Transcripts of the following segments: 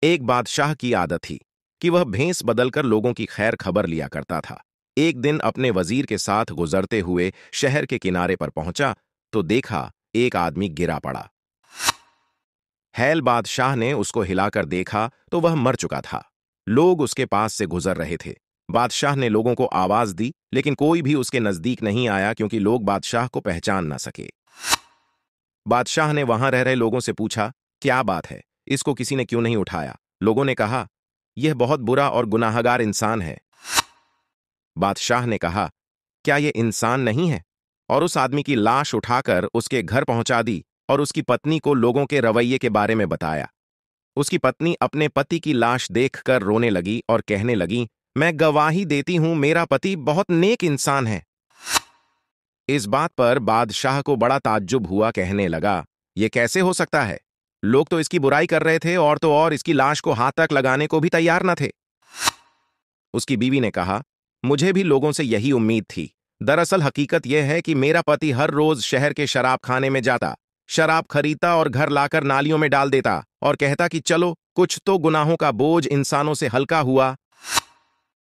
एक बादशाह की आदत थी कि वह भेष बदलकर लोगों की खैर खबर लिया करता था। एक दिन अपने वजीर के साथ गुजरते हुए शहर के किनारे पर पहुंचा तो देखा एक आदमी गिरा पड़ा। हैल बादशाह ने उसको हिलाकर देखा तो वह मर चुका था। लोग उसके पास से गुजर रहे थे। बादशाह ने लोगों को आवाज दी, लेकिन कोई भी उसके नजदीक नहीं आया क्योंकि लोग बादशाह को पहचान न सके। बादशाह ने वहां रह रहे लोगों से पूछा, क्या बात है, इसको किसी ने क्यों नहीं उठाया? लोगों ने कहा, यह बहुत बुरा और गुनाहगार इंसान है। बादशाह ने कहा, क्या यह इंसान नहीं है? और उस आदमी की लाश उठाकर उसके घर पहुंचा दी और उसकी पत्नी को लोगों के रवैये के बारे में बताया। उसकी पत्नी अपने पति की लाश देखकर रोने लगी और कहने लगी, मैं गवाही देती हूं, मेरा पति बहुत नेक इंसान है। इस बात पर बादशाह को बड़ा ताज्जुब हुआ, कहने लगा, यह कैसे हो सकता है? लोग तो इसकी बुराई कर रहे थे और तो और इसकी लाश को हाथ तक लगाने को भी तैयार न थे। उसकी बीवी ने कहा, मुझे भी लोगों से यही उम्मीद थी। दरअसल हकीकत यह है कि मेरा पति हर रोज शहर के शराब खाने में जाता, शराब खरीदता और घर लाकर नालियों में डाल देता और कहता कि चलो कुछ तो गुनाहों का बोझ इंसानों से हल्का हुआ।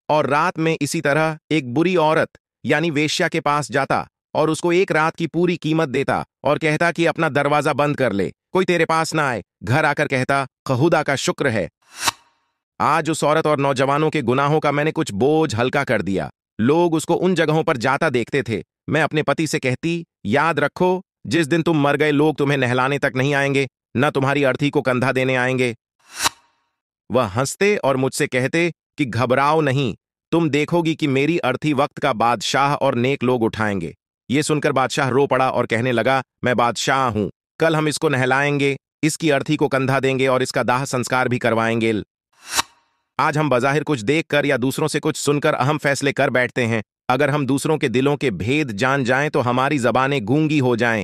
और रात में इसी तरह एक बुरी औरत यानी वेश्या के पास जाता और उसको एक रात की पूरी कीमत देता और कहता कि अपना दरवाजा बंद कर ले, कोई तेरे पास ना आए। घर आकर कहता, खुदा का शुक्र है, आज उस औरत और नौजवानों के गुनाहों का मैंने कुछ बोझ हल्का कर दिया। लोग उसको उन जगहों पर जाता देखते थे। मैं अपने पति से कहती, याद रखो, जिस दिन तुम मर गए लोग तुम्हें नहलाने तक नहीं आएंगे, न तुम्हारी अर्थी को कंधा देने आएंगे। वह हंसते और मुझसे कहते कि घबराओ नहीं, तुम देखोगी कि मेरी अर्थी वक्त का बादशाह और नेक लोग उठाएंगे। ये सुनकर बादशाह रो पड़ा और कहने लगा, मैं बादशाह हूं, कल हम इसको नहलाएंगे, इसकी अर्थी को कंधा देंगे और इसका दाह संस्कार भी करवाएंगे। आज हम बज़ाहिर कुछ देखकर या दूसरों से कुछ सुनकर अहम फैसले कर बैठते हैं। अगर हम दूसरों के दिलों के भेद जान जाएं तो हमारी जबानें गूंगी हो जाएं।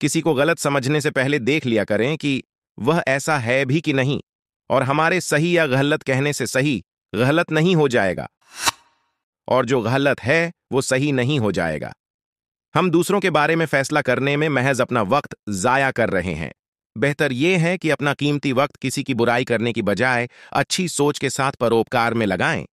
किसी को गलत समझने से पहले देख लिया करें कि वह ऐसा है भी कि नहीं, और हमारे सही या गलत कहने से सही गलत नहीं हो जाएगा और जो गलत है वो सही नहीं हो जाएगा। हम दूसरों के बारे में फैसला करने में महज अपना वक्त जाया कर रहे हैं। बेहतर यह है कि अपना कीमती वक्त किसी की बुराई करने की बजाय अच्छी सोच के साथ परोपकार में लगाएं।